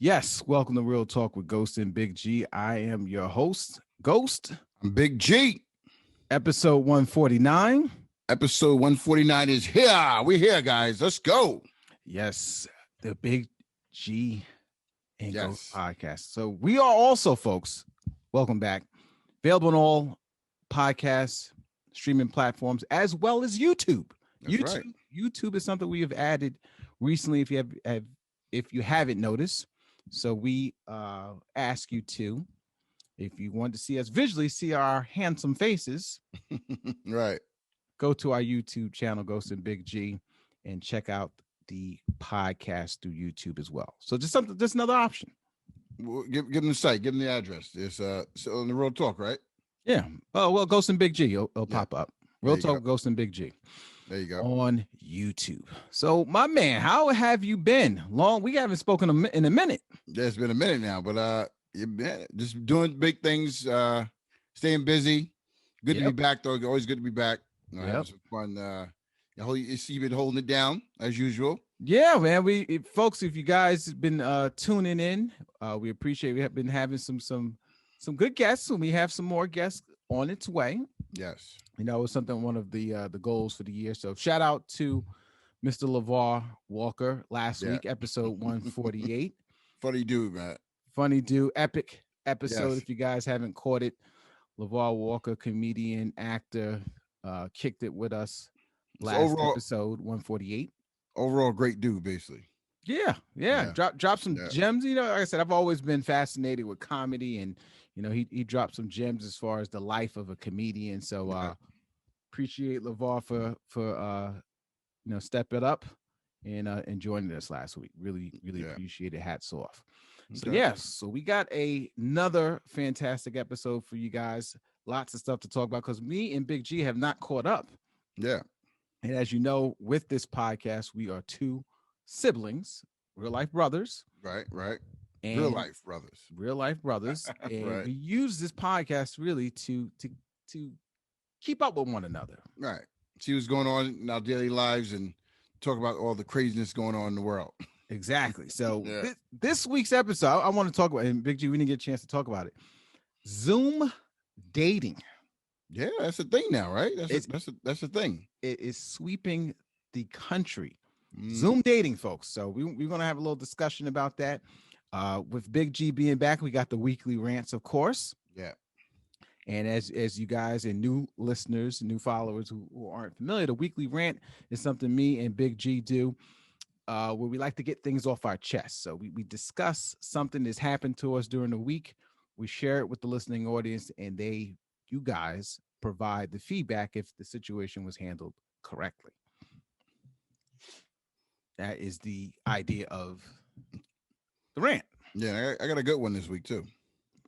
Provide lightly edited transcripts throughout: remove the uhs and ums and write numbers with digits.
Yes, welcome to Real Talk with Ghost and Big G. I am your host, Ghost. I'm Big G. Episode 149. Episode 149 is here. We're here, guys. Let's go. Yes, the Big G and Yes. Ghost podcast. So we are also, folks, welcome back, available on all podcast streaming platforms as well as YouTube. That's right. YouTube is something we have added recently. If you haven't noticed, so we ask you to, if you want to see us visually, see our handsome faces, Right. go to our YouTube channel, Ghost and Big G, and check out the podcast through YouTube as well. So just another option. Well, give them the site, give them the address. It's so on the Real Talk, right? Yeah. Oh well, Ghost and Big G, it'll pop up. Real Talk, Ghost and Big G. There you go. On YouTube. So, my man, how have you been? We haven't spoken in a minute. Yeah, it's been a minute now, but just doing big things, staying busy. Good to be back, though. Always good to be back. Having some fun. You've been holding it down as usual. Yeah, man. Folks, if you guys have been tuning in, we appreciate. We have been having some good guests, and we have some more guests on its way. Yes. It was one of the goals for the year. So shout out to Mr. LeVar Walker last week, episode 148. Funny dude, man. Funny dude. Epic episode. Yes. If you guys haven't caught it, LeVar Walker, comedian, actor, kicked it with us last episode 148. Overall, great dude, basically. Yeah. Drop some gems. Like I said, I've always been fascinated with comedy, and he dropped some gems as far as the life of a comedian. So appreciate LeVar for stepping up and joining us last week. Really appreciate it. Hats off. Okay. So we got another fantastic episode for you guys. Lots of stuff to talk about because me and Big G have not caught up. Yeah. And as you know, with this podcast, we are two siblings, real life brothers. Right. And real life brothers. And we use this podcast really to keep up with one another. Right. See what's going on in our daily lives and talk about all the craziness going on in the world. Exactly. So this week's episode, I want to talk about, and Big G, we didn't get a chance to talk about it. Zoom dating. Yeah, that's a thing now, right? That's a thing. It is sweeping the country. Zoom dating, folks. So we're going to have a little discussion about that. With Big G being back, we got the weekly rants, of course. Yeah. And as you guys and new listeners, new followers who aren't familiar, the weekly rant is something me and Big G do where we like to get things off our chest. So we discuss something that's happened to us during the week. We share it with the listening audience, and you guys provide the feedback if the situation was handled correctly. That is the idea of the rant. Yeah, I got a good one this week too.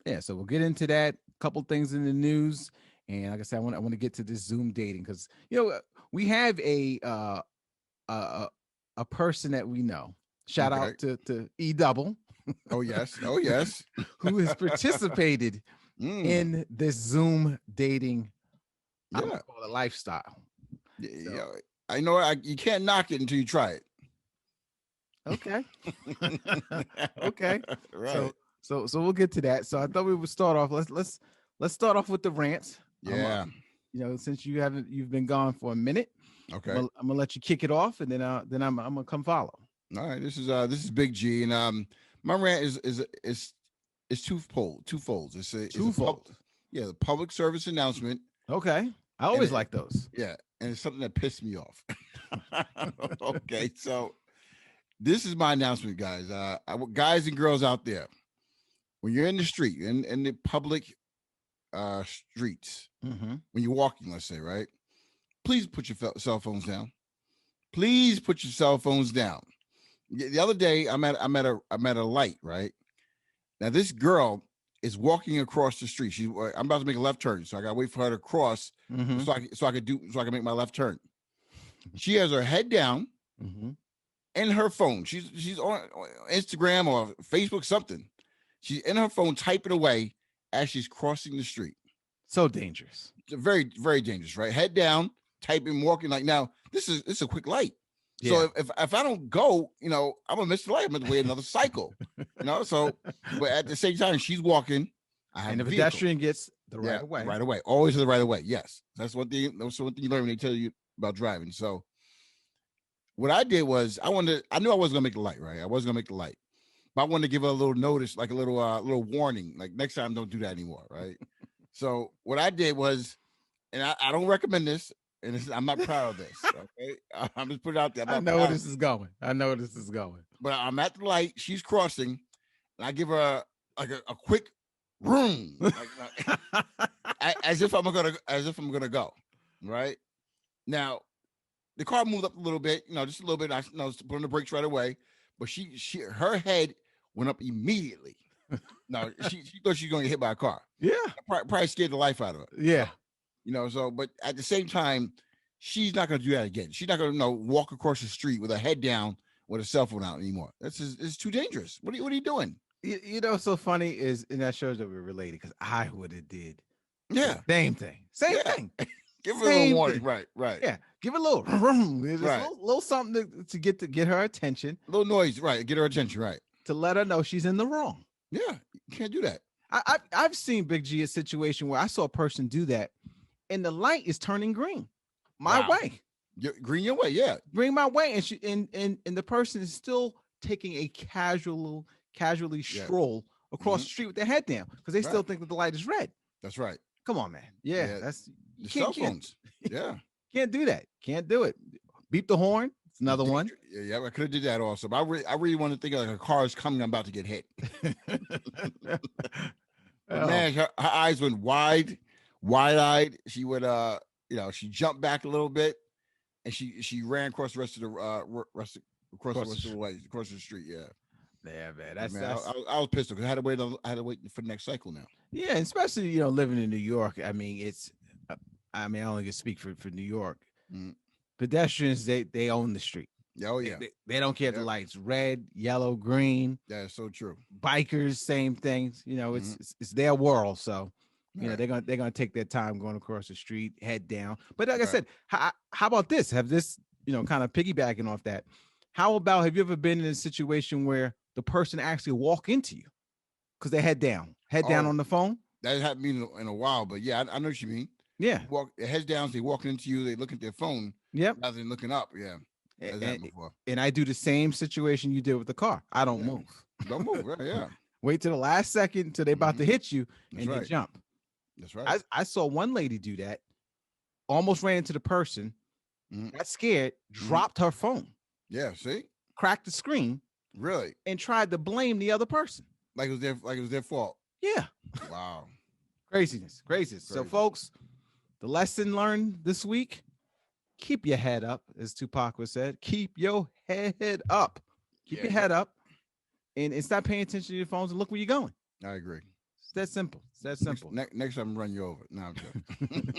Yeah, so we'll get into that. A couple things in the news, and like I said, I want to get to this Zoom dating because we have a person that we know. Shout out to E Double. Oh yes, who has participated in this Zoom dating. I'm gonna call it a lifestyle. Yeah, I know. You can't knock it until you try it. Okay. Okay. Right. So we'll get to that. So I thought we would start off. Let's start off with the rants. Yeah. Since you've been gone for a minute. Okay. I'm gonna let you kick it off, and then I'm gonna come follow. All right. This is Big G, and my rant is twofold. It's twofold. The public service announcement. Okay. I always like those. Yeah, and it's something that pissed me off. Okay, so this is my announcement, guys. Guys and girls out there, when you're in the street, in the public streets, when you're walking, let's say, right? Please put your cell phones down. Please put your cell phones down. The other day, I'm at a light, right? Now this girl is walking across the street. I'm about to make a left turn, so I gotta wait for her to cross, so I can make my left turn. She has her head down in her phone. She's on Instagram or Facebook, something. She's in her phone typing away as she's crossing the street. So dangerous. Very, very dangerous, right? Head down, typing, walking. Like, now, this is a quick light. So if I don't go, I'm gonna miss the light. I'm gonna wait another cycle. So but at the same time, she's walking. I have and the a vehicle. pedestrian gets the right of way. Right away. Always the right of way. Yes. That's one thing you learn when they tell you about driving. So what I did was I knew I wasn't gonna make the light, right? I wasn't gonna make the light. But I wanted to give her a little notice, like a little warning, like next time don't do that anymore, right? So what I did was, and I don't recommend this, and I'm not proud of this. Okay, I'm just putting it out there. I know where this is going. But I'm at the light. She's crossing, and I give her a quick room, as if I'm gonna go. Right now, the car moved up a little bit, just a little bit. I put on the brakes right away, but her head went up immediately. No, she thought she was going to get hit by a car. Yeah, probably scared the life out of her. Yeah, So but at the same time, she's not going to do that again. She's not going to walk across the street with her head down with a cell phone out anymore. It's too dangerous. What are you doing? What's so funny is, and that shows that we're related, because I would have did. Yeah, same thing. Give her a little warning, right. Yeah, give her a little, right. little something to get her attention. A little noise, right? Get her attention, right? To let her know she's in the wrong. Yeah, you can't do that. I've seen Big G a situation where I saw a person do that, and the light is turning green, my way. Green your way, yeah. Green my way, and she and the person is still taking a casually stroll across the street with their head down because they still think that the light is red. That's right. Come on, man. Yeah. That's the cell phones. Yeah, can't do that. Can't do it. Beep the horn. It's another one. Yeah, I could have did that also. But I really want to think of like a car is coming. I'm about to get hit. Man, her eyes went wide-eyed. She would, she jumped back a little bit, and she ran across the rest of the way, across the street. Yeah. Yeah, man. I was pissed because I had to wait for the next cycle now. Yeah, especially living in New York. I mean, I only can speak for New York. Mm-hmm. Pedestrians, they own the street. Oh yeah, they don't care if the lights red, yellow, green. Yeah, it's so true. Bikers, same things. It's their world. So they're gonna take their time going across the street, head down. But like I said, how about this? Have this kind of piggybacking off that? How about, have you ever been in a situation where the person actually walk into you because they head down on the phone? That hasn't been in a while, but yeah, I know what you mean. Yeah, heads down. They walking into you. They look at their phone. Yep. Rather than looking up. Yeah. And I do the same situation you did with the car. I don't move. Don't move. Right, yeah. Wait till the last second till they about to hit you and you jump. That's right. I saw one lady do that. Almost ran into the person. Got scared. Dropped her phone. Yeah. See. Cracked the screen. Really. And tried to blame the other person. Like it was their fault. Yeah. Wow. Craziness. So, folks, the lesson learned this week: keep your head up, as Tupac was said. Keep your head up. Keep your head up, and stop paying attention to your phones and look where you're going. I agree. It's that simple. Next time, I'm run you over. No, I'm joking.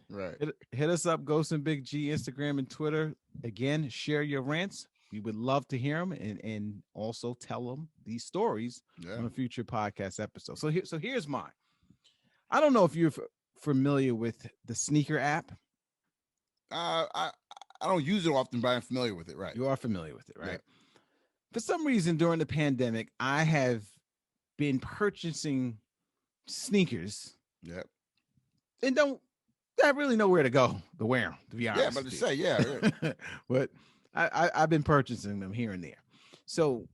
Right. Hit us up, Ghost and Big G, Instagram and Twitter. Again, share your rants. We would love to hear them, and also tell them these stories on a future podcast episode. So here's mine. I don't know if you're familiar with the Sneaker app. I don't use it often, but I'm familiar with it. Right. You are familiar with it, right? Yeah. For some reason, during the pandemic, I have been purchasing sneakers. Yep. And don't really know where to go to wear them, to be honest. Yeah, but to say, yeah. But I've been purchasing them here and there. So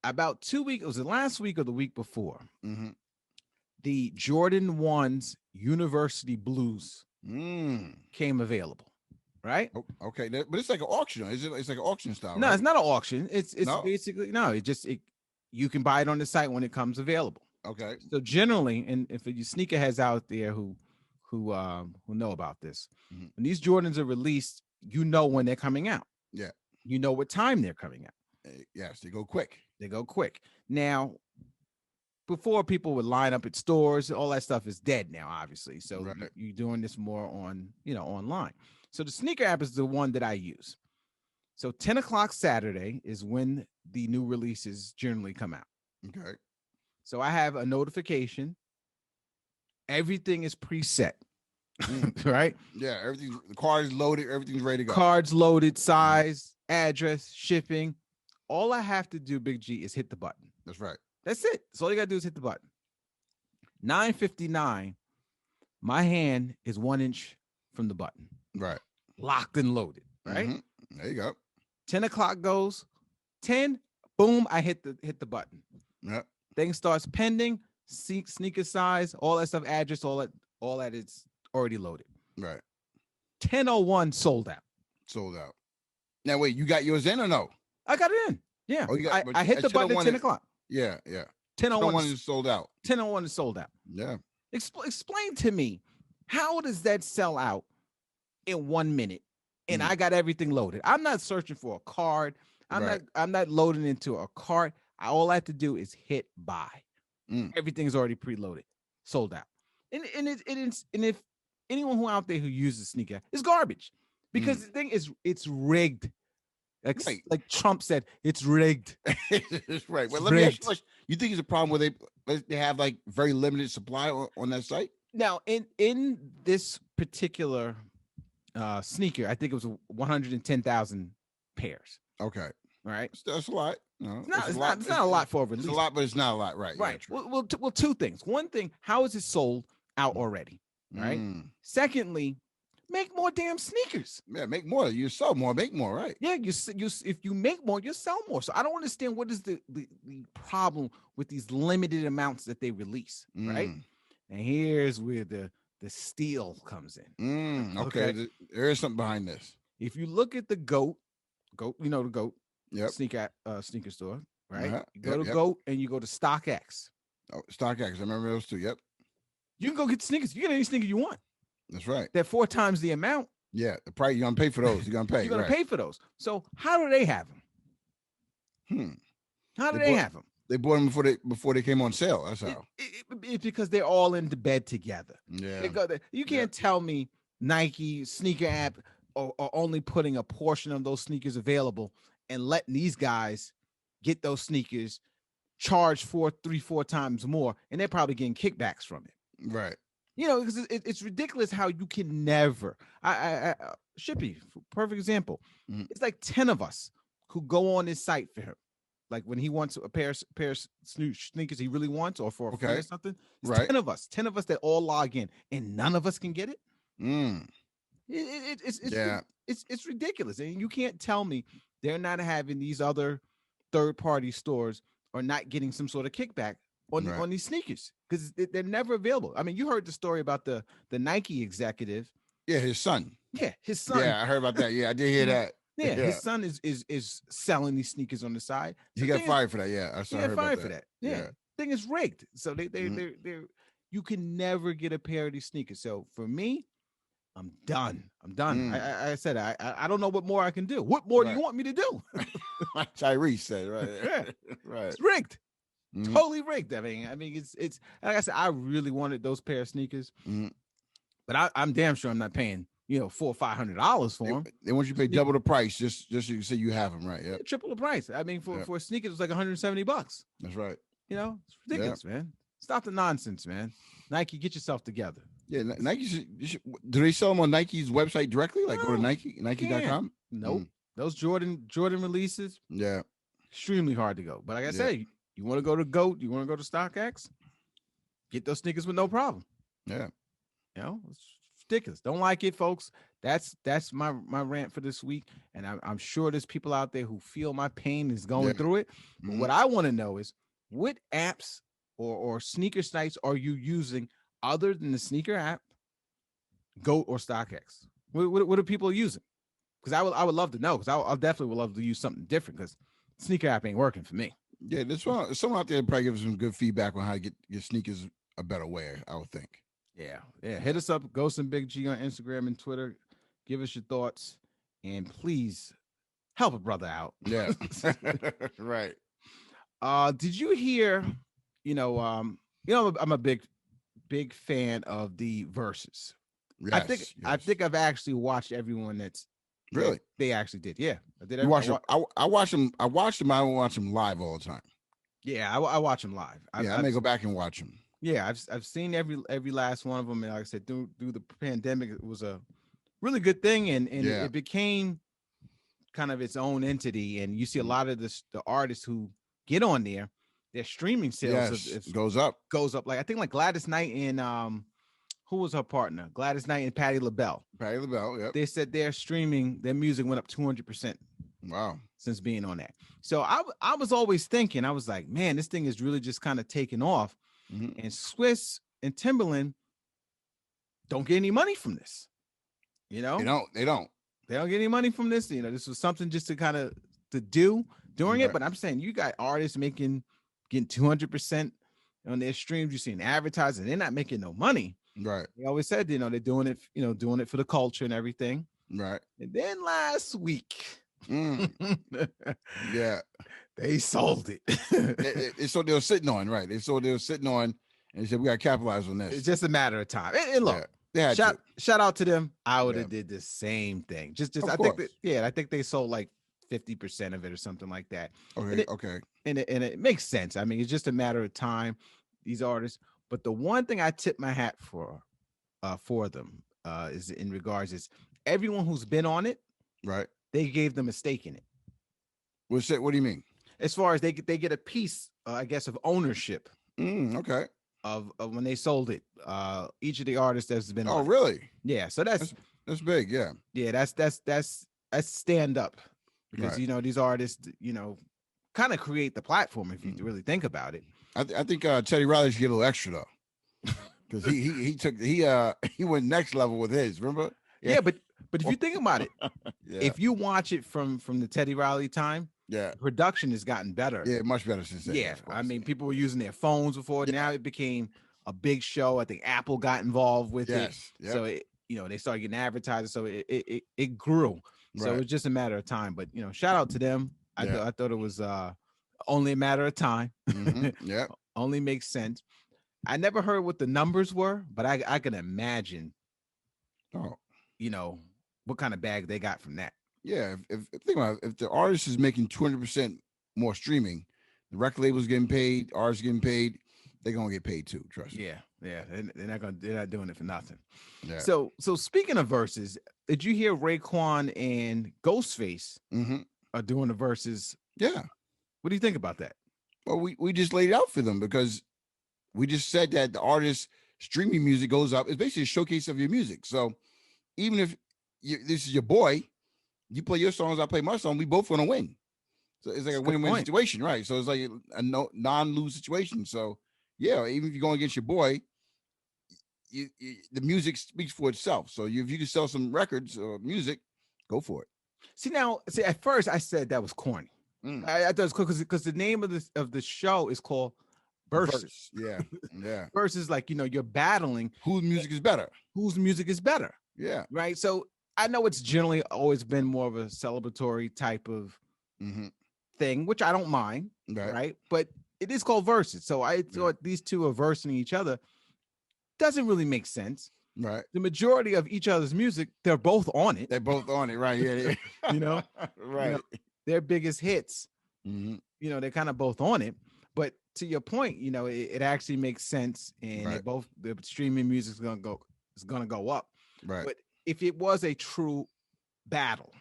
about 2 weeks, it was the last week or the week before, the Jordan 1's University Blues came available. Right. Okay. But it's like an auction. It's like an auction style. No, right? It's not an auction. It's basically you can buy it on the site when it comes available. Okay. So generally, and if you sneakerheads out there who know about this, when these Jordans are released, when they're coming out. Yeah. You know what time they're coming out. Yes, they go quick. Now, before, people would line up at stores. All that stuff is dead now, obviously. So you're doing this more on online. So the sneaker app is the one that I use. So 10 o'clock Saturday is when the new releases generally come out. Okay. So I have a notification. Everything is preset, right? Yeah, the card is loaded. Everything's ready to go. Cards loaded, size, address, shipping. All I have to do, Big G, is hit the button. That's right. That's it. That's all you gotta do is hit the button. 9:59. My hand is 1 inch from the button. Right. Locked and loaded. Right. Mm-hmm. There you go. 10 o'clock goes. 10. Boom. I hit the button. Yep. Thing starts pending. Sneaker size. All that stuff. Address. All that is already loaded. Right. 10:01 sold out. Sold out. Now wait, you got yours in or no? I got it in. Yeah. Oh, I hit the button at 10 o'clock. Yeah, yeah. 10:01 is sold out. 10:01 is sold out. Yeah. Explain to me, how does that sell out in 1 minute? And I got everything loaded. I'm not searching for a card. I'm not loading into a cart. All I have to do is hit buy. Everything's already preloaded, sold out. And if anyone who out there who uses sneaker, it's garbage, because the thing is, it's rigged. Like Trump said, it's rigged. That's right. Well, let me ask you, you think it's a problem where they have like very limited supply on that site? Now, in this particular sneaker, I think it was 110,000 pairs. Okay. Right. That's a lot. No, it's not a lot for a release. It's a lot, but it's not a lot, right? Right. Yeah, well, two things. One thing, how is it sold out already? Right. Secondly, make more damn sneakers. Yeah, make more. You sell more, make more, right? Yeah, you if you make more, you sell more. So I don't understand what is the problem with these limited amounts that they release, right? And here's where the steal comes in. Okay. There is something behind this. If you look at the GOAT, you know the GOAT. Yep. Sneaker store, right? You go to yep. GOAT and you go to StockX. Oh, StockX. I remember those two. Yep. You can go get sneakers. You get any sneaker you want. That's right. They're 4 times the amount. Yeah, the price. You're gonna pay for those. You're gonna pay. You're gonna pay for those. So how do they have them? How do they have them? They bought them before they came on sale. That's how. It's because they're all in the bed together. Yeah. You can't tell me Nike sneaker app are only putting a portion of those sneakers available and letting these guys get those sneakers charged for 3-4 times more, and they're probably getting kickbacks from it. Right. You know, because it's ridiculous how you can never. Shippy, perfect example. It's like 10 of us who go on his site for him. Like when he wants a pair of sneakers he really wants, or for a friend or something. It's 10 of us that all log in, and none of us can get it. It's ridiculous, and you can't tell me they're not having these other third-party stores or not getting some sort of kickback on these sneakers, because they're never available. I mean, you heard the story about the Nike executive. Yeah, his son. Yeah, his son. Yeah, I heard about that. Yeah, I did hear that. Yeah, his son is selling these sneakers on the side. He got fired for that. Yeah, I saw. He got fired for that. Yeah, thing is rigged. So they you can never get a pair of these sneakers. So for me, I'm done. I said I don't know what more I can do. What more do you want me to do? Like Tyrese said, right? Right. It's rigged. Totally rigged. I mean, it's like I said, I really wanted those pair of sneakers, but I'm damn sure I'm not paying $400 or $500 for them. They want you to pay double the price just so you say you have them, right? Yeah, triple the price. I mean, for a sneaker, it's like $170. That's right. It's ridiculous, man. Stop the nonsense, man. Nike, get yourself together. Yeah, Nike. Do they sell them on Nike's website directly? Like go to Nike.com? Nope. Those Jordan releases. Yeah, extremely hard to go. But like I say, you want to go to GOAT, you want to go to StockX, get those sneakers with no problem. Yeah, it's ridiculous. Don't like it, folks. That's my rant for this week, and I'm sure there's people out there who feel my pain is going through it. But what I want to know is, what apps or sneaker sites are you using other than the sneaker app, GOAT or StockX? What are people using? Because I would love to know, because I definitely would love to use something different, because sneaker app ain't working for me. Yeah, someone out there probably give us some good feedback on how to get sneakers a better way, I would think. Yeah. Hit us up, Ghost and Big G on Instagram and Twitter. Give us your thoughts, and please help a brother out. Yeah. Right. Did you hear? I'm a big fan of the Versus. Yes, I think I've actually watched everyone that's really. They actually did. Yeah, I did. You watch them. I watch them. I don't watch them live all the time. Yeah, I watch them live. I may go back and watch them. Yeah, I've seen every last one of them, and like I said, through the pandemic, it was a really good thing, and it became kind of its own entity, and you see a lot of the artists who get on there, their streaming sales goes up. Like I think like Gladys Knight and who was her partner? Gladys Knight and Patti LaBelle. Yep. They said their music went up 200%. Wow. Since being on that. So I was always thinking, I was like, man, this thing is really just kind of taking off. And Swiss and Timberland don't get any money from this. You know? They don't get any money from this. You know, this was something just to kind of to do during it. But I'm saying you got artists getting 200% on their streams. You're seeing advertising, they're not making no money. Right. They always said, you know, they're doing it for the culture and everything. Right. And then last week, yeah, they sold it. It's what they were sitting on, right? It's what they were sitting on, and they said we got to capitalize on this. It's just a matter of time. And look, shout out to them. I would have did the same thing. I think they sold like 50% of it or something like that. Okay. And it makes sense. I mean, it's just a matter of time. These artists, but the one thing I tip my hat for them is in regards is everyone who's been on it, right? They gave them a stake in it. What do you mean? As far as they get a piece, I guess, of ownership. Okay. Of when they sold it. Each of the artists that's been. Oh, really? Yeah. So that's big. Yeah. Yeah. That's stand up because you know these artists kind of create the platform if you really think about it. I think Teddy Riley should get a little extra though, because he went next level with his. Remember? Yeah, but if you think about it, if you watch it from the Teddy Riley time, production has gotten better. Yeah, much better since then. Yeah, I mean, people were using their phones before. Yeah. Now it became a big show. I think Apple got involved with it. Yep. So they started getting advertised. So it grew. So it was just a matter of time. But shout out to them. I thought it was only a matter of time. Mm-hmm. Yeah, only makes sense. I never heard what the numbers were, but I can imagine. What kind of bag they got from that. Yeah, if think about it, if the artist is making 200% more streaming, the record label's getting paid, artists getting paid, they're gonna get paid too. Trust me. Yeah, they're not doing it for nothing. Yeah. So speaking of verses, did you hear Raekwon and Ghostface are doing the verses? Yeah. What do you think about that? Well, we just laid it out for them because we just said that the artist streaming music goes up. It's basically a showcase of your music. So even if this is your boy, you play your songs, I play my song, we both gonna win. So it's like a win-win situation, right? So it's like a non-lose situation. So yeah, even if you're going against your boy, the music speaks for itself. So if you can sell some records or music, go for it. See, at first I said that was corny. I thought it was cool because the name of the show is called Versus. Yeah. Versus, like, you're battling whose music is better. Yeah. Right. So I know it's generally always been more of a celebratory type of thing, which I don't mind. Right. But it is called Versus. So I thought these two are versing each other. Doesn't really make sense. Right. The majority of each other's music, they're both on it. Right. Yeah. Right. Their biggest hits, they're kind of both on it. But to your point, it actually makes sense, and the streaming music is gonna go up. Right. But if it was a true battle,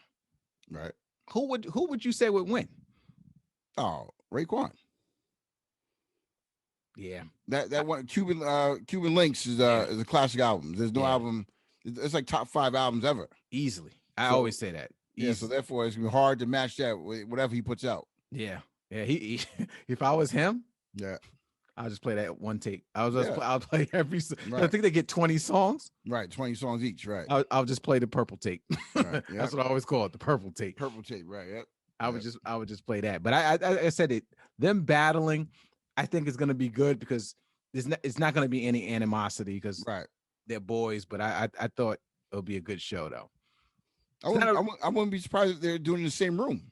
right, who would you say would win? Oh, Raekwon. Yeah, that one Cuban Links is a classic album. There's no album. It's like top 5 albums ever. Easily. I always say that. Yeah, so therefore it's gonna be hard to match that with whatever he puts out. Yeah. He if I was him, I'll just play that one take. I'll play every. Right. I think they get 20 songs. Right, 20 songs each. Right. I'll just play the purple tape. Right, that's what I always call it, the purple tape. Purple tape. Right. Yep. I would just play that. But I said it. Them battling, I think is going to be good because it's not going to be any animosity because they're boys. But I thought it'll be a good show though. I wouldn't be surprised if they're doing it in the same room.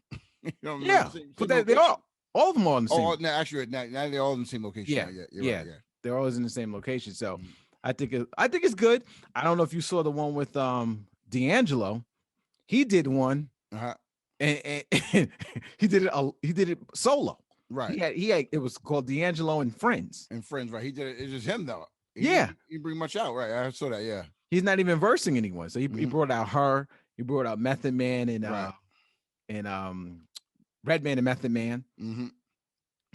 But they all of them are in the same. Oh, no, actually, now they're all in the same location. Yeah, right, they're always in the same location. So I think it's good. I don't know if you saw the one with D'Angelo. He did one, and he did it solo. Right. He had it was called D'Angelo and Friends. Right. He did it. It's just him though. He didn't bring much out. Right. I saw that. Yeah. He's not even versing anyone. So he brought out her. He brought out Method Man and and Redman and Method Man. Mm-hmm.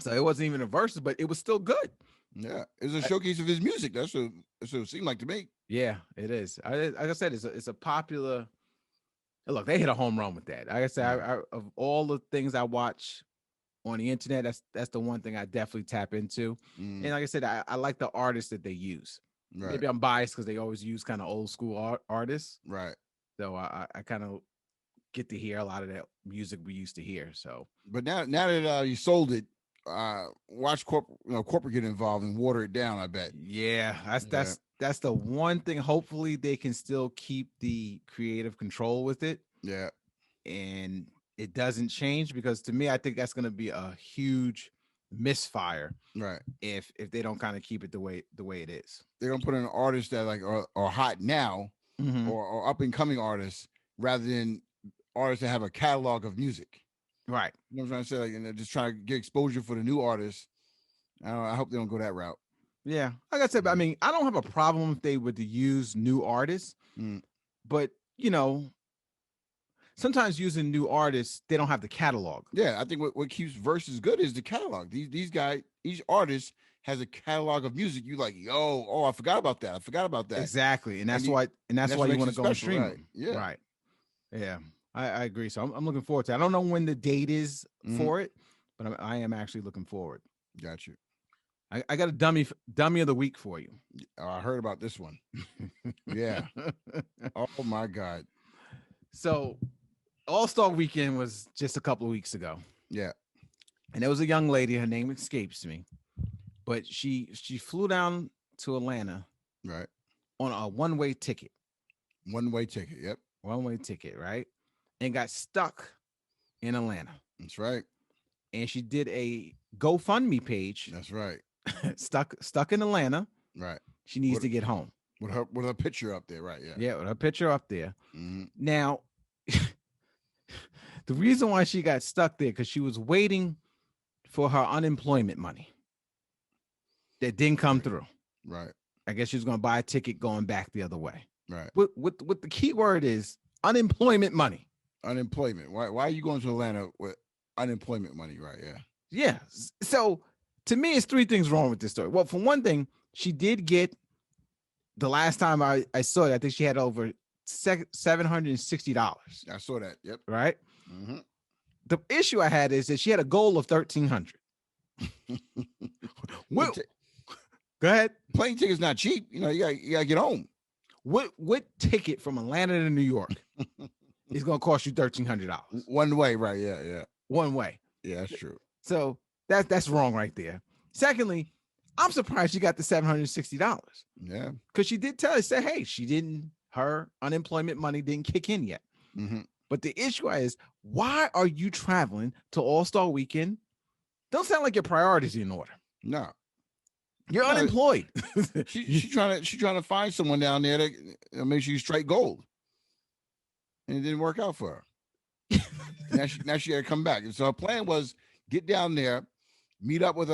So it wasn't even a versus, but it was still good. Yeah, it's a showcase of his music. That's what it seemed like to me. Yeah, it is. Like I said, it's a popular. Look, they hit a home run with that. Like I said, I, of all the things I watch on the internet, that's the one thing I definitely tap into. And like I said, I like the artists that they use. Right. Maybe I'm biased because they always use kind of old school artists. Right. So I kind of get to hear a lot of that music we used to hear. So, but now that you sold it, watch corporate get involved and water it down. I bet. Yeah, that's the one thing. Hopefully, they can still keep the creative control with it. Yeah, and it doesn't change, because to me, I think that's going to be a huge misfire. Right. If they don't kind of keep it the way it is, they're gonna put in artists that like are hot now, or up and coming artists, rather than artists that have a catalog of music. Right. You know what I'm trying to say? Like, and they're just trying to get exposure for the new artists. I hope they don't go that route. Yeah. Like I said, I mean, I don't have a problem if they were to use new artists, but sometimes using new artists, they don't have the catalog. Yeah, I think what keeps verses good is the catalog. These guys, each artist has a catalog of music. You like, I forgot about that. Exactly, and that's why you want to go and stream. Right. Yeah. Right. Yeah. I agree. So I'm looking forward to it. I don't know when the date is for it, but I am actually looking forward. Got you. I got a dummy of the week for you. I heard about this one. Yeah. Oh my God. So All-Star Weekend was just a couple of weeks ago. Yeah. And there was a young lady, her name escapes me, but she flew down to Atlanta. Right. On a one-way ticket. One-way ticket. Yep. One-way ticket, right? And got stuck in Atlanta. That's right. And she did a GoFundMe page. That's right. stuck in Atlanta. Right. She needs to get home. With her picture up there, right? Yeah. Yeah, with her picture up there. Now, the reason why she got stuck there, because she was waiting for her unemployment money that didn't come through. Right. I guess she was going to buy a ticket going back the other way. Right. What the key word is unemployment money. Unemployment. Why are you going to Atlanta with unemployment money? Right. Yeah. Yeah. So to me, it's three things wrong with this story. Well, for one thing, she did get, the last time I saw it, I think she had over $760. I saw that. Yep. Right. The issue I had is that she had a goal of $1,300. Go ahead. Plane ticket's not cheap. You gotta get home. What ticket from Atlanta to New York is going to cost you $1,300? One way, right? Yeah. One way. Yeah, that's true. So that's wrong right there. Secondly, I'm surprised she got the $760. Yeah, because she did say, hey, her unemployment money didn't kick in yet. But the issue is, why are you traveling to All-Star Weekend? Don't sound like your priorities are in order. No. You're unemployed. She's trying to find someone down there that makes you straight gold, and it didn't work out for her. now she had to come back, and so her plan was get down there, meet up with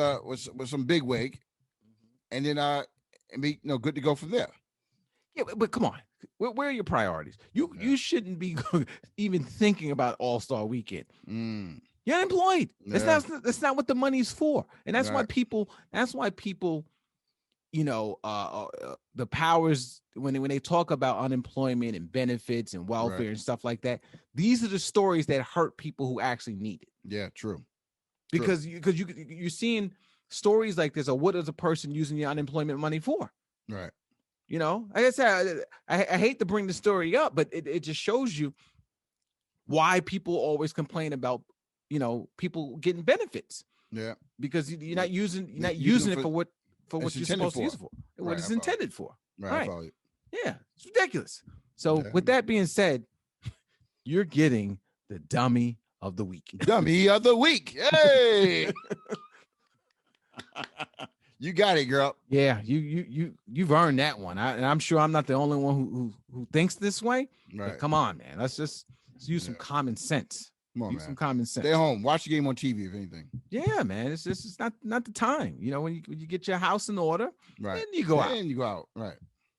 some bigwig, and then and be good to go from there. Yeah, but come on, where are your priorities? You shouldn't be even thinking about All-Star Weekend. You're unemployed. Yeah. That's not what the money's for. And that's why people, the powers, when they talk about unemployment and benefits and welfare and stuff like that, these are the stories that hurt people who actually need it. Yeah, true. Because you're seeing stories like this, or what is a person using the unemployment money for? Right. Like I said, I hate to bring the story up, but it just shows you why people always complain about people getting benefits. Yeah, because you're not using it for what you're supposed to use it for, what it's intended for. Right. Yeah, it's ridiculous. So with that being said, you're getting the dummy of the week. Dummy of the week. Hey. You got it, girl. Yeah, you've earned that one. And I'm sure I'm not the only one who thinks this way. Right. But come on, man. Let's use some common sense. Come on, man. Some common sense. Stay home. Watch the game on TV, if anything. Yeah, man. It's not the time. When you get your house in order, right? Then you go out. Then you go out. Right.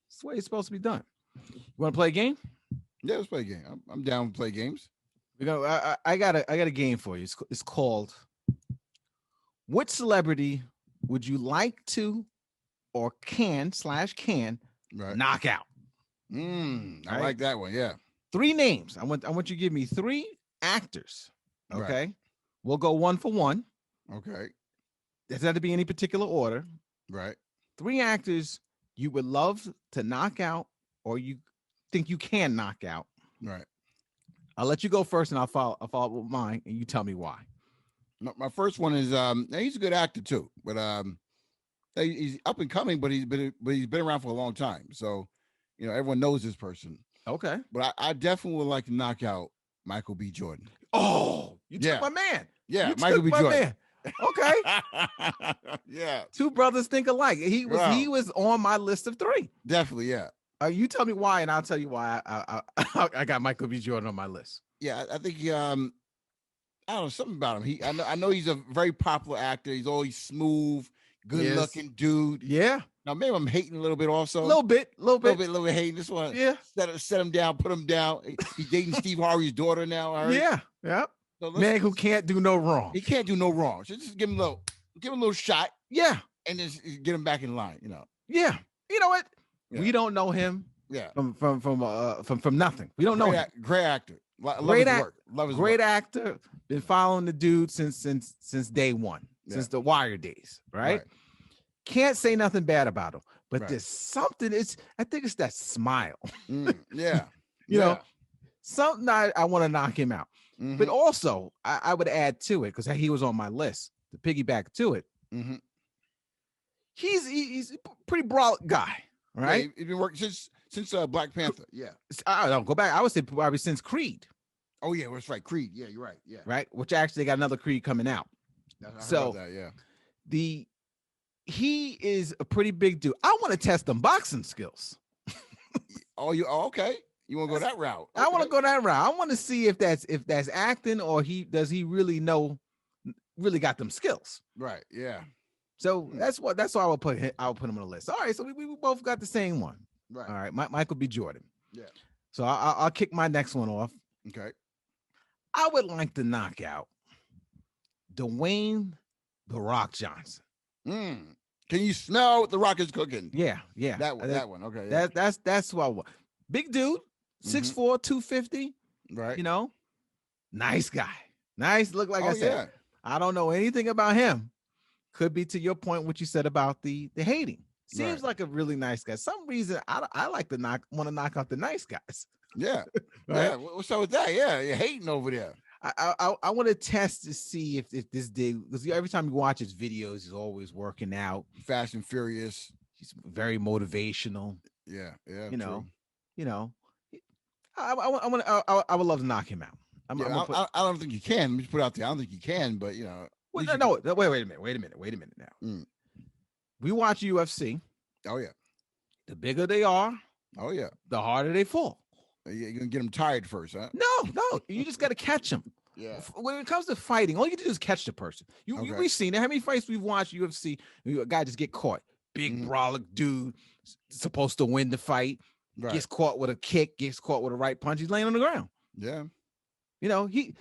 That's the way it's supposed to be done. You want to play a game? Yeah, let's play a game. I'm down to play games. I got a game for you. It's called Which Celebrity Would You Like to or can knock out? I like that one. Yeah. 3 names. I want you to give me 3 actors. Okay. Right. We'll go 1 for 1. Okay. Does that have to be any particular order? Right. 3 actors you would love to knock out or you think you can knock out. Right. I'll let you go first and I'll follow with mine and you tell me why. My first one is he's a good actor too, but he's up and coming, but he's been around for a long time. So, everyone knows this person. Okay. But I definitely would like to knock out Michael B. Jordan. Oh, you took my man. Yeah, Michael B. Jordan. Man. Okay. Yeah. 2 brothers think alike. He was on my list of 3. Definitely, yeah. You tell me why, and I'll tell you why I got Michael B. Jordan on my list. Yeah, I think I don't know, something about him. I know he's a very popular actor. He's always smooth, good-looking dude. Yeah. Now maybe I'm hating a little bit also. A little bit hating. This one. Yeah. Set him down, put him down. He's dating Steve Harvey's daughter now. All right? Yeah. Yeah. So man who can't do no wrong. He can't do no wrong. So just give him a little shot. Yeah. And just get him back in line. Yeah. You know what? Yeah. We don't know him. Yeah. From nothing. We don't know him. Great actor. Great actor. Been following the dude since day one. Yeah. Since the Wire days. Right? Can't say nothing bad about him. But there's something. I think it's that smile. Yeah. you know, something I want to knock him out. Mm-hmm. But also, I would add to it because he was on my list to piggyback to it. Mm-hmm. He's a pretty broad guy, right? Yeah, he's been working since Black Panther. Yeah, I don't go back. I would say probably since Creed. Oh yeah, that's right, Creed. Yeah, you're right. Yeah, right. Which actually got another Creed coming out. He is a pretty big dude. I want to test them boxing skills. Okay? You want to go that route? Okay. I want to go that route. I want to see if that's acting or does he really got them skills. Right. Yeah. So that's why I would put him on the list. All right. So we both got the same one. Right. All right. Michael B. Jordan. Yeah. So I'll kick my next one off. Okay. I would like to knock out Dwayne "The Rock" Johnson. Can you smell what The Rock is cooking? Yeah. That one. Okay. Yeah. That's what I want. Big dude. 6'4", 250. Right. Nice guy. Nice. Look like I said. Yeah. I don't know anything about him. Could be to your point what you said about the hating. Seems like a really nice guy. Some reason I like to want to knock out the nice guys. Yeah. Right? Yeah. What's up with that? Yeah. You're hating over there. I want to test to see if this dude, because every time you watch his videos, he's always working out. Fast and Furious. He's very motivational. Yeah. I would love to knock him out. I don't think you can. Let me put it out there. I don't think you can, but Wait a minute now. We watch UFC. Oh yeah. The bigger they are. Oh yeah. The harder they fall. You're gonna get them tired first, huh? No. You just got to catch them. Yeah. When it comes to fighting, all you can do is catch the person. We've seen it. How many fights we've watched UFC? A guy just get caught. Big brolic dude, supposed to win the fight. Right. Gets caught with a kick, gets caught with a right punch. He's laying on the ground. Yeah.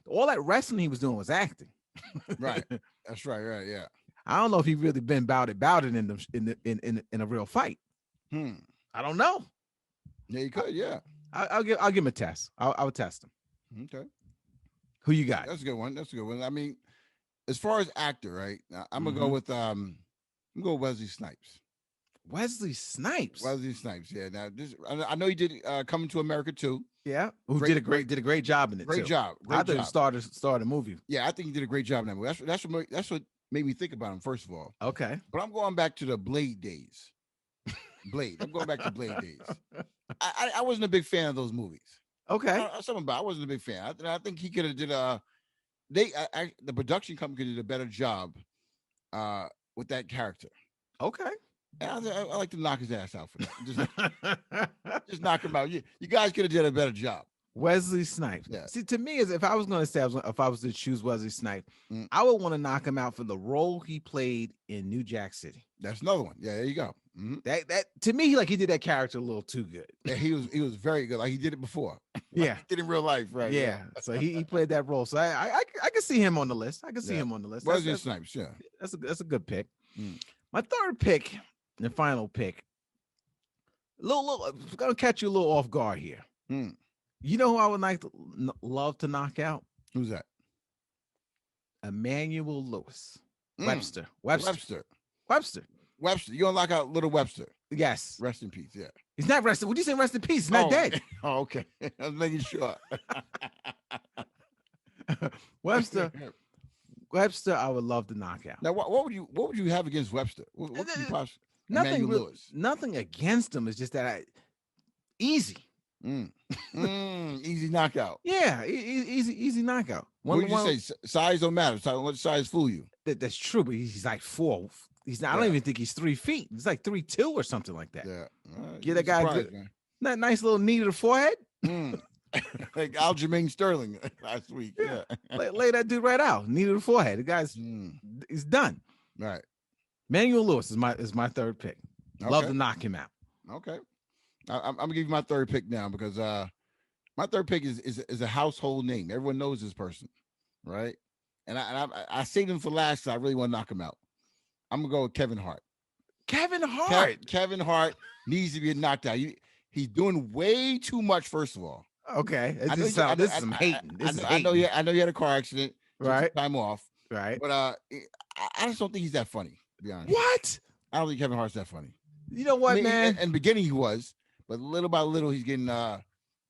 All that wrestling he was doing was acting. Right. That's right. Right. Yeah. I don't know if he really been about it in a real fight. I don't know. Yeah, you could. Yeah. I'll give him a test. I'll test him. Okay. Who you got? That's a good one. I mean, as far as actor, right? I'm gonna go with Wesley Snipes. Wesley Snipes. Yeah. Now I know he did Coming to America too. Yeah. Who did a great job in it. Great job. I thought he started a movie. Yeah, I think he did a great job in that movie. That's what made me think about him, first of all. Okay. But I'm going back to the Blade days. I'm going back to Blade days. I wasn't a big fan of those movies. Okay. I wasn't a big fan. I think he could have did the production company did a better job with that character. Okay. And I like to knock his ass out for that. Just knock him out. You guys could have did a better job. Wesley Snipes. Yeah. See, to me, if I was going to say, if I was to choose Wesley Snipes, I would want to knock him out for the role he played in New Jack City. That's another one. Yeah, there you go. That to me, he did that character a little too good. Yeah, he was very good. Like he did it before. Yeah, he did in real life, right? Yeah. So he played that role. So I can see him on the list. I can see him on the list. Wesley Snipes. Yeah, that's a good pick. My third pick, the final pick. Little, gonna catch you a little off guard here. You know who I would love to knock out? Who's that? Emmanuel Lewis. Webster. You gonna knock out Little Webster? Yes. Rest in peace. Yeah. He's not resting. Would you say rest in peace? He's not dead. Oh, okay. I was making sure. Webster, I would love to knock out. Now, what would you have against Webster? What could you possibly? Nothing against him. It's just that easy. Easy knockout. Yeah, easy knockout. What would you say? Size don't matter. What size fool you? That's true, but he's like 4. He's not. I don't even think he's 3 feet. He's like 3'2" or something like that. Yeah. Get that guy that nice little knee to the forehead. Like Aljamain Sterling last week. Yeah. Lay that dude right out. Knee to the forehead. The guy's he's done. Right. Emmanuel Lewis is my third pick. Okay. Love to knock him out. Okay. I'm gonna give you my third pick now because my third pick is a household name. Everyone knows this person, right? And I saved him for last because I really want to knock him out. I'm gonna go with Kevin Hart. Kevin Hart. Kevin Hart needs to be knocked out. He's doing way too much. First of all. Okay. This is some hating. I know you had a car accident. Right. Time off. Right. But I just don't think he's that funny. To be honest. What? I don't think Kevin Hart's that funny. You know what, man? In the beginning he was, but little by little he's getting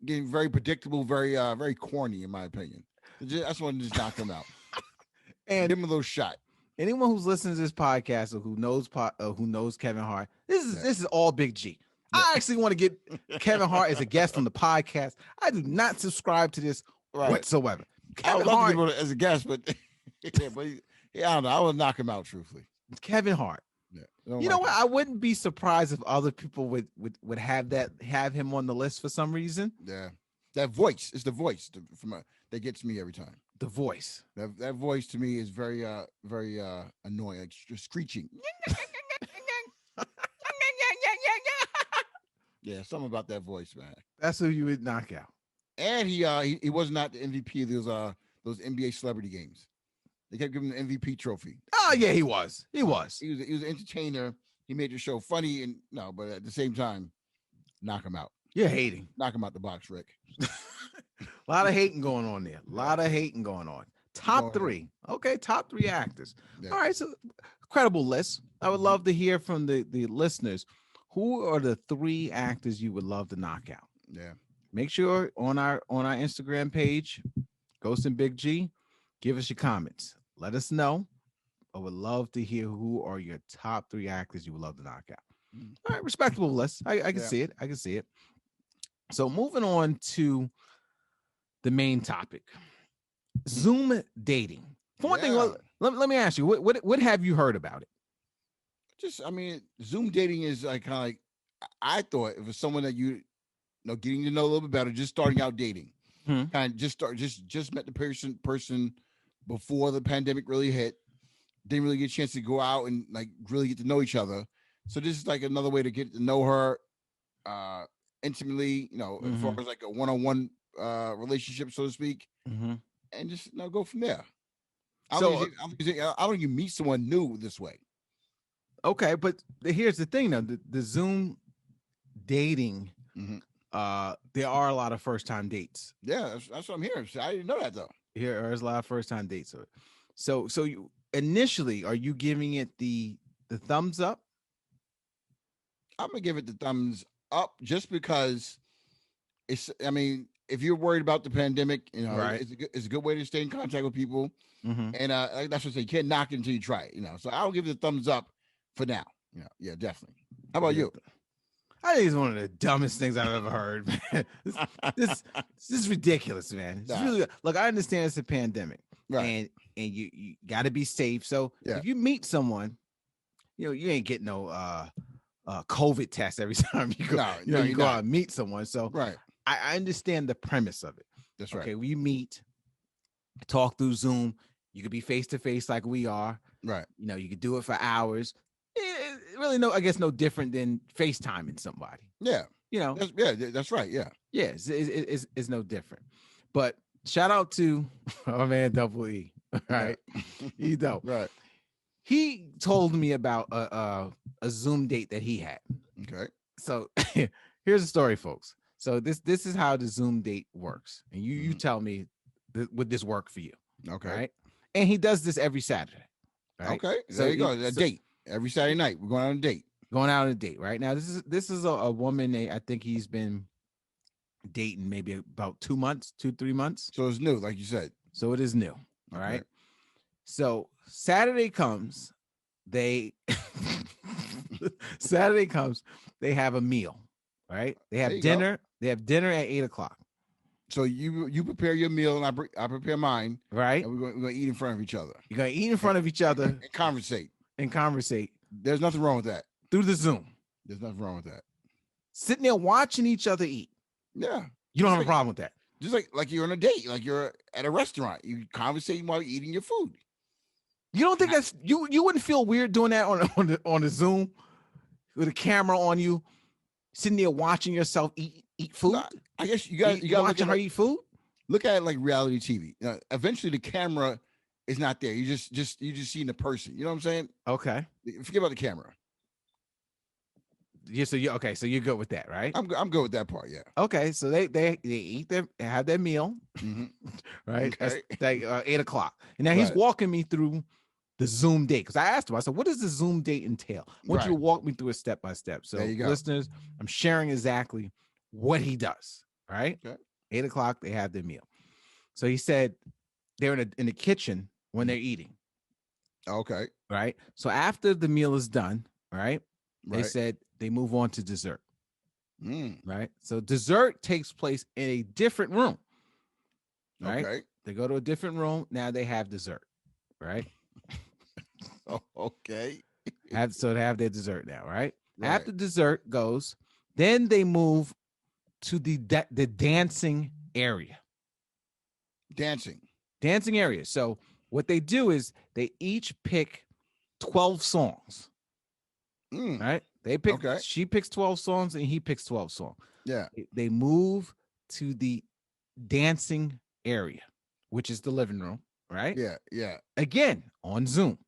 very predictable, very corny in my opinion. That's when just knock him out. And give him a little shot. Anyone who's listening to this podcast or who knows Kevin Hart, this is all Big G. Yeah. I actually want to get Kevin Hart as a guest on the podcast. I do not subscribe to this whatsoever. Kevin Hart as a guest, but I don't know. I would knock him out truthfully. Kevin Hart. Yeah, you know what? I wouldn't be surprised if other people would have him on the list for some reason. Yeah, that voice is the voice that gets me every time. The voice. That voice to me is very annoying, like just screeching. Yeah, something about that voice, man. That's who you would knock out. And he was not the MVP of those NBA celebrity games. They kept giving him the MVP trophy. Oh yeah, he was. He was an entertainer. He made the show funny but at the same time, knock him out. You're hating. Knock him out the box, Rick. A lot of hating going on there. A lot of hating going on. Top 3. Okay, top 3 actors. Yeah. All right, so credible list. I would love to hear from the listeners. Who are the 3 actors you would love to knock out? Yeah. Make sure on our Instagram page, Ghost and Big G, give us your comments. Let us know. I would love to hear who are your top 3 actors you would love to knock out. All right, respectable list. I can see it. I can see it. So moving on to the main topic, Zoom dating. For one thing, let me ask you, what have you heard about it? Zoom dating is I thought it was someone that getting to know a little bit better, just starting out dating. Kind of just met the person before the pandemic really hit. Didn't really get a chance to go out and really get to know each other. So this is another way to get to know her intimately, as far as a one-on-one relationship, so to speak, and just go from there. I don't think you meet someone new this way. Okay, but here's the thing, though: the Zoom dating, there are a lot of first-time dates. Yeah, that's what I'm hearing. I didn't know that though. There's a lot of first-time dates. So you initially, are you giving it the thumbs up? I'm gonna give it the thumbs up just because it's. If you're worried about the pandemic, right. It's a good way to stay in contact with people, and that's what I say. You can't knock it until you try it. So I'll give it the thumbs up for now. Yeah, definitely. How about you? I think it's one of the dumbest things I've ever heard, man. This is ridiculous, man. It's really, look, I understand it's a pandemic, right? And you got to be safe. So if you meet someone, you ain't getting no COVID test every time you go. You go out and meet someone. So right. I understand the premise of it. That's right. Okay, we meet, talk through Zoom. You could be face to face like we are. Right. You know, you could do it for hours. Really, I guess no different than FaceTiming somebody. Yeah. You know. That's right. Yeah. Yeah, it's no different. But shout out to our man Double E. Right. You know. Right. He told me about a Zoom date that he had. Okay. So here's the story, folks. So this is how the Zoom date works. And you tell me, would this work for you? Okay. Right. And he does this every Saturday. Right? Okay. There you go. A date. Every Saturday night. We're going on a date. Going out on a date. Right now, this is a woman. I think he's been dating maybe about 2 months, 3 months. So it's new, like you said. So it is new. All right. So Saturday comes, Saturday comes, they have a meal. Right. They have dinner. Go. They have dinner at 8:00. So you prepare your meal and I prepare mine. Right. And we're going to eat in front of each other. You're going to eat in front of each other. And conversate. And conversate. There's nothing wrong with that. Through the Zoom. There's nothing wrong with that. Sitting there watching each other eat. Yeah. You don't have a problem with that. Just like you're on a date, like you're at a restaurant. You conversating while you're eating your food. You don't think that's you wouldn't feel weird doing that on the Zoom with a camera on you, sitting there watching yourself eat food? No, I guess you got watching her eat food. Look at it like reality TV. Eventually the camera is not there. You just seeing the person. You know what I'm saying? Okay. Forget about the camera. Yeah, so you're good with that, right? I'm good with that part, yeah. Okay, so they eat have their meal, right? Okay. That's like 8:00. And now he's walking me through the Zoom date because I asked him. I said, "What does the Zoom date entail?" I want you to walk me through it step by step. So, listeners, I'm sharing exactly what he does. Right? Okay. 8:00, they have their meal. So he said they're in the kitchen when they're eating. Okay. Right. So after the meal is done, right? They said they move on to dessert. Right. So dessert takes place in a different room. Right. Okay. They go to a different room. Now they have dessert. Right. Oh, okay. They have their dessert now. Right. After dessert goes, then they move to the dancing area. Dancing area. So what they do is they each pick 12 songs. Right? They pick. Okay. She picks 12 songs and he picks 12 songs. Yeah. They move to the dancing area, which is the living room. Right? Yeah. Yeah. Again on Zoom.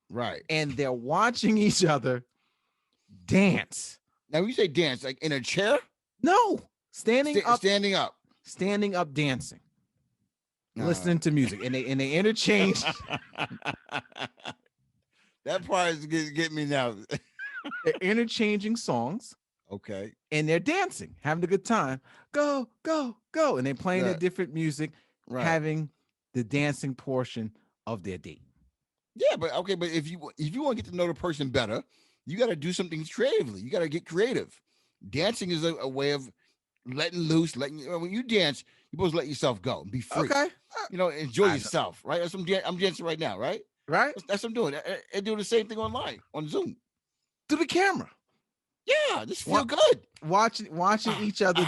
Right. And they're watching each other dance. Now, when you say dance, like in a chair? No, standing up. Standing up dancing. Listening to music, and they interchange. That part is getting me now. They're interchanging songs. Okay. And they're dancing, having a good time. Go, go, go. And they're playing their different music, having the dancing portion of their date. Yeah, but if you want to get to know the person better, you got to do something creatively. You got to get creative. Dancing is a way of letting loose, when you dance, you're supposed to let yourself go and be free. Okay. Enjoy yourself, right? That's I'm dancing right now, right? Right. That's what I'm doing. I do the same thing online on Zoom. To the camera. Yeah, just feel good. Watching each other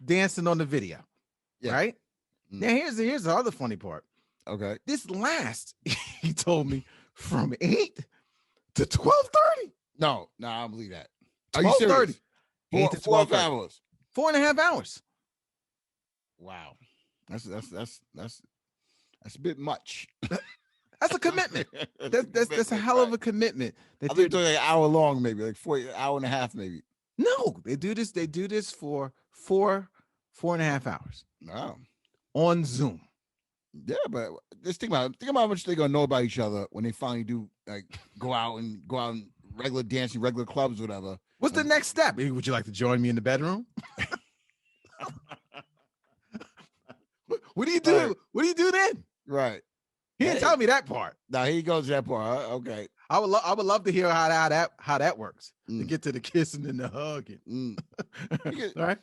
dancing on the video. Yeah. Right? Now here's the other funny part. Okay. This lasts, he told me, from 8 to 12:30. No, I don't believe that. 12:30. 8 to 12 hours. 4.5 hours. Wow. That's a bit much. That's a commitment. That's a hell of a commitment. I think they're like an hour long, maybe like 4 hour and a half, maybe. No, they do this for 4.5 hours. Wow. On Zoom. Yeah, but just think about how much they're gonna know about each other when they finally do go out and regular dancing, regular clubs, whatever. What's the next step? Would you like to join me in the bedroom? What do you do? Right. What do you do then? Right. He didn't tell me that part. No, he goes to that part. Okay. I would love to hear how that works. To get to the kissing and the hugging. All right.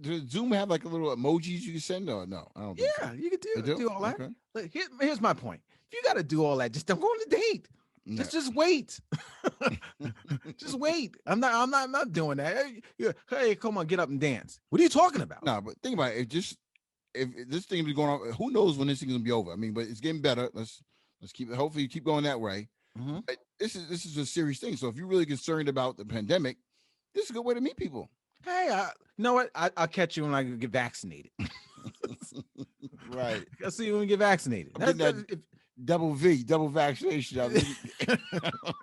Does Zoom have like a little emojis you can send or no? I don't. Yeah, you can do all that. Okay. Look, here's my point. If you got to do all that, just don't go on the date. Yeah. Just wait. Just wait. I'm not doing that. Hey, come on, get up and dance. What are you talking about? No, but think about it. If this thing is going on, who knows when this thing is gonna be over? I mean, but it's getting better. Let's keep it. Hopefully, you keep going that way. Mm-hmm. But this is a serious thing. So if you're really concerned about the pandemic, this is a good way to meet people. Hey, you know what? I'll catch you when I get vaccinated. Right. I'll see you when we get vaccinated. Double vaccination.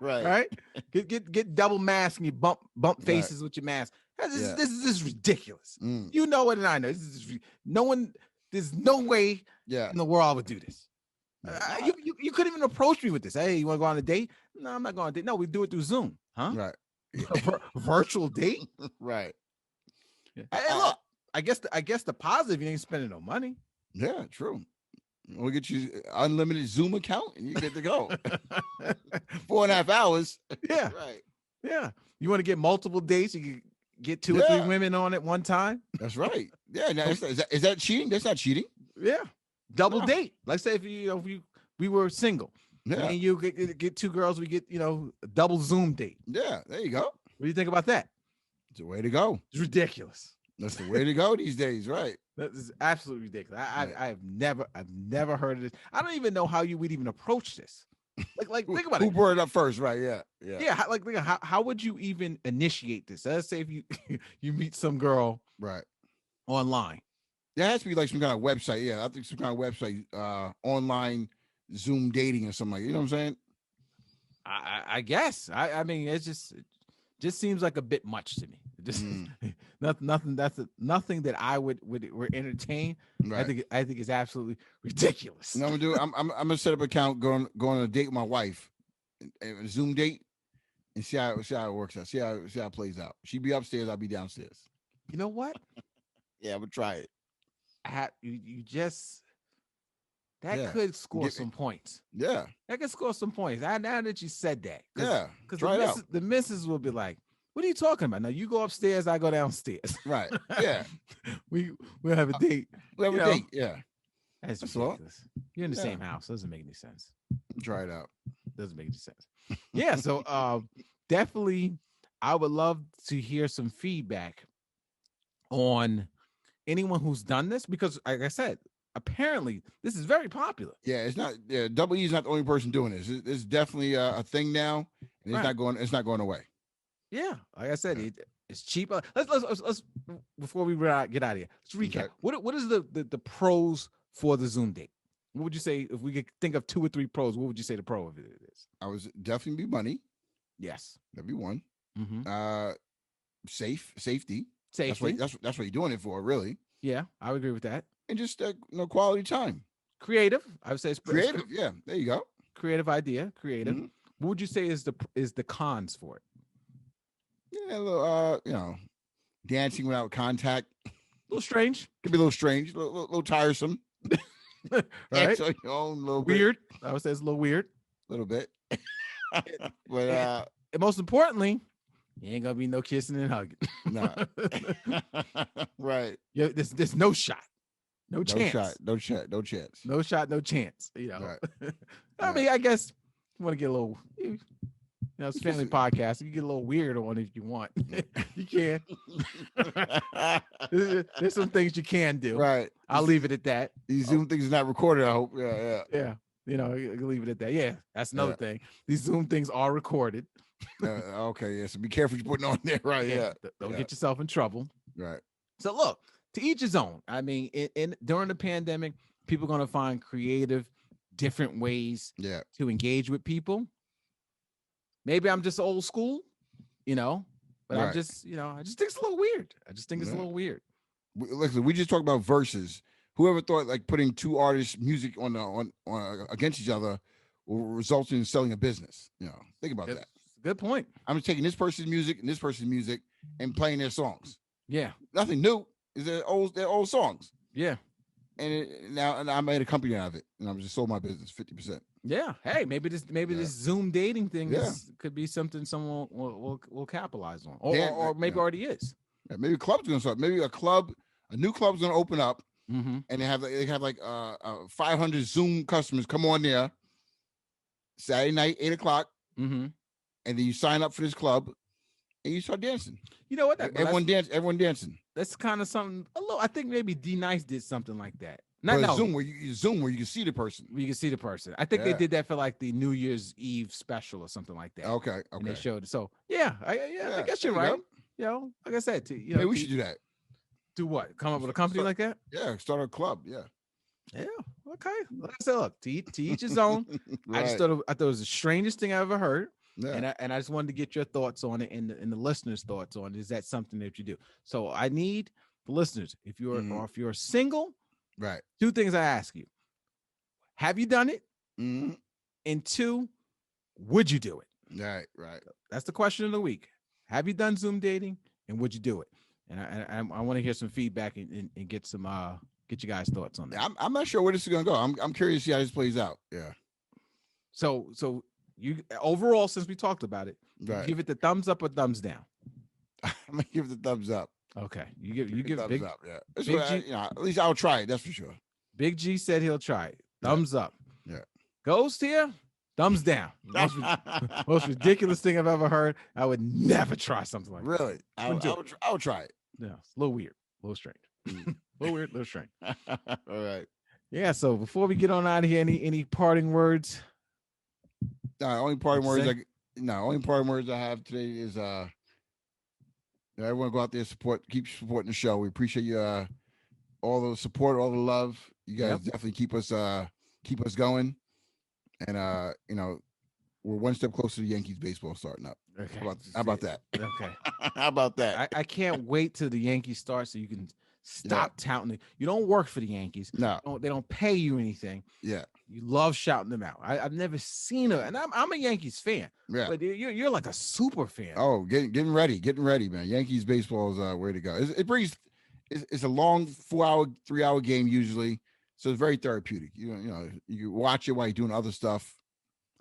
Right. Get double mask and you bump faces with your mask. This is ridiculous. You know it, and I know there's no way in the world I would do this. You couldn't even approach me with this. Hey, you want to go on a date? No, I'm not going on a date. No, we do it through Zoom. Huh? Right. Virtual date? Right. Yeah. Hey, look, I guess the positive, you ain't spending no money. Yeah, true. We'll get you unlimited Zoom account and you get to go. 4.5 hours. Yeah. Right. Yeah. You want to get multiple dates? You can get 2 or 3 women on at one time. That's right. Yeah. Now, is that cheating? That's not cheating. Yeah. Double date. Like say if we were single. Yeah. And you get 2 girls, we get a double Zoom date. Yeah. There you go. What do you think about that? It's the way to go. It's ridiculous. That's the way to go these days, right? That is absolutely ridiculous. I've never heard of this. I don't even know how you would even approach this. Like think about it. Who brought it up first, right? Yeah. How would you even initiate this? Let's say if you meet some girl right online. There has to be like some kind of website. Yeah, I think some kind of website, online Zoom dating or something like that. You know what I'm saying? I guess. I mean, it just seems like a bit much to me. Just nothing. Nothing that I would entertain. Right. I think is absolutely ridiculous. You know what I'm gonna set up an account, go on a date with my wife, a Zoom date, and see how it works out. See how it plays out. She'd be upstairs, I'll be downstairs. You know what? Yeah, we'll try it. That could score some points. Yeah, that could score some points. Now that you said that, because the missus will be like, "What are you talking about? Now you go upstairs, I go downstairs." Right? Yeah, we'll have a date. We'll have a date. Yeah, that's ridiculous. You're in the same house. Doesn't make any sense. Try it out. Doesn't make any sense. Yeah. So definitely, I would love to hear some feedback on anyone who's done this, because like I said, apparently this is very popular. Yeah, it's not. Yeah, Double E is not the only person doing this. It's definitely a thing now, and it's not going away. Yeah, like I said, it's cheaper. Let's before we get out of here, let's recap. Okay. What is the pros for the Zoom date? What would you say if we could think of 2 or 3 pros? What would you say the pro of it is? I was definitely be money. Yes, that'd be one. Mm-hmm. Safety. That's what you're doing it for, really. Yeah, I would agree with that. And just quality time. Creative. I would say it's creative. Yeah, there you go. Creative idea. Creative. Mm-hmm. What would you say is the cons for it? Yeah, a little, dancing without contact. A little strange. Could be a little strange. A little tiresome. Right. On your own, little weird. Bit. I would say it's a little weird. A little bit. But and most importantly, you ain't gonna be no kissing and hugging. Nah. Right. Yeah, there's no shot. No chance. No chance. No shot, no chance. Right. I mean, I guess you want to get a little, it's a family podcast. You can get a little weird on it if you want. You can. There's some things you can do. Right. I'll leave it at that. These Zoom things are not recorded, I hope. Yeah. You can leave it at that. Yeah. That's another thing. These Zoom things are recorded. Okay. Yeah. So be careful what you're putting on there. Right. Yeah. Don't get yourself in trouble. Right. So look, to each his own. I mean, during the pandemic, people are going to find creative, different ways to engage with people. Maybe I'm just old school, but I'm just, I just think it's a little weird. I just think it's a little weird. Listen, we just talked about verses. Whoever thought like putting 2 artists' music on against each other will result in selling a business? Think about that. Good point. I'm just taking this person's music and this person's music and playing their songs. Yeah, nothing new. Is their old songs. Yeah, and I made a company out of it, and I just sold my business 50%. Yeah. Hey, maybe this Zoom dating thing could be something someone will capitalize on, or maybe already is. Yeah, maybe a club's gonna start. Maybe a new club's gonna open up, and they have like 500 Zoom customers come on there, Saturday night, 8:00, Mm-hmm. and then you sign up for this club and you start dancing. You know what? Everyone dancing. That's kind of something. I think maybe D Nice did something like that. Zoom where you can see the person. You can see the person. I think they did that for like the New Year's Eve special or something like that. Okay. And they showed it. So I guess you're right. You know, like I said, maybe we should do that. Do what? Come up with a company like that? Yeah, start a club. Yeah. Yeah. Okay. Like I said, look, to each his own. Right. I thought it was the strangest thing I ever heard. Yeah. And I just wanted to get your thoughts on it and the listeners' thoughts on it. Is that something that you do? So I need the listeners, if you're single, right. 2 things I ask you. Have you done it? Mm-hmm. And 2, would you do it? Right. That's the question of the week. Have you done Zoom dating, and would you do it? And I want to hear some feedback and get some get you guys' thoughts on that. I'm not sure where this is gonna go. I'm curious to see how this plays out. Yeah. So you overall, since we talked about it, give it the thumbs up or thumbs down? I'm gonna give it the thumbs up. Okay, you give thumbs big up. Yeah, Big G, at least I'll try it. That's for sure. Big G said he'll try it. Thumbs up. Yeah. Ghost here. Thumbs down. Most ridiculous thing I've ever heard. I would never try something like that. Really? I would try it. Yeah, it's a little weird, a little strange. A little weird, a little strange. All right. Yeah. So before we get on out of here, any parting words? Only parting words I have today is everyone go out there, keep supporting the show. We appreciate you all the support, all the love. You guys definitely keep us going. And we're one step closer to Yankees baseball starting up. Okay. How about that? Okay. How about that? I can't wait till the Yankees start so you can stop touting it. You don't work for the Yankees. No. They don't pay you anything. Yeah. You love shouting them out. I've never seen it. And I'm a Yankees fan. Yeah. But you're like a super fan. Oh, getting ready, man. Yankees baseball is where to go. It's a long 3-hour game usually. So it's very therapeutic. You watch it while you're doing other stuff.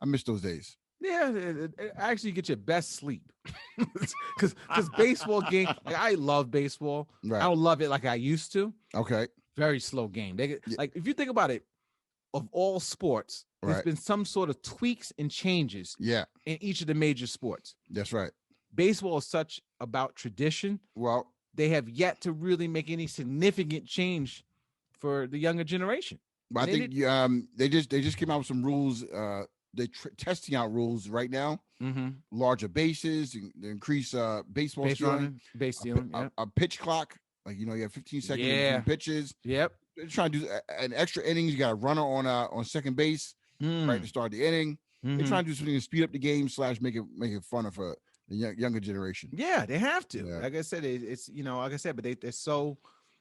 I miss those days. Yeah, it actually get your best sleep because baseball game. I love baseball. Right. I don't love it like I used to. Okay. Very slow game. Like if you think about it, of all sports, there's been some sort of tweaks and changes. Yeah. In each of the major sports. That's right. Baseball is such about tradition. Well, they have yet to really make any significant change for the younger generation. But I think they just came out with some rules. They're testing out rules right now. Mm-hmm. Larger bases, increase baseball stealing, base stealing, a pitch clock. Like you have 15 seconds between pitches. Yep. They're trying to do an extra innings. You got a runner on second base right to start the inning. Mm-hmm. They're trying to do something to speed up the game / make it funner for the younger generation. Yeah, they have to. Yeah. Like I said, it's like I said, but they're so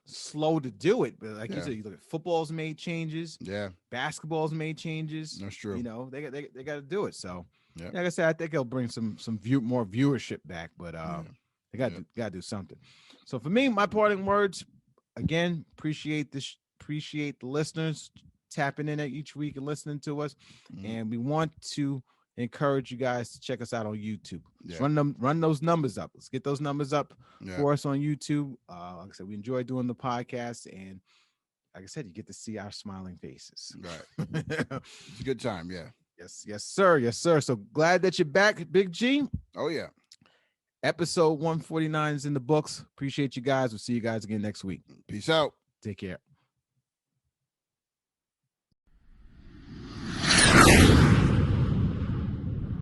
slow to do it. But like you said, you look at football's made changes. Yeah. Basketball's made changes. That's true. They got to do it. So like I said, I think it'll bring some more viewership back. But they got to do something. So for me, my parting words again, appreciate the listeners tapping in each week and listening to us. Mm-hmm. And we want to encourage you guys to check us out on YouTube. Just run those numbers up. Let's get those numbers up for us on YouTube. Like I said, we enjoy doing the podcast, and like I said, you get to see our smiling faces. Right. It's a good time. Yeah. Yes, sir. So glad that you're back, Big G. Oh yeah. Episode 149 is in the books. Appreciate you guys. We'll see you guys again next week. Peace out. Take care.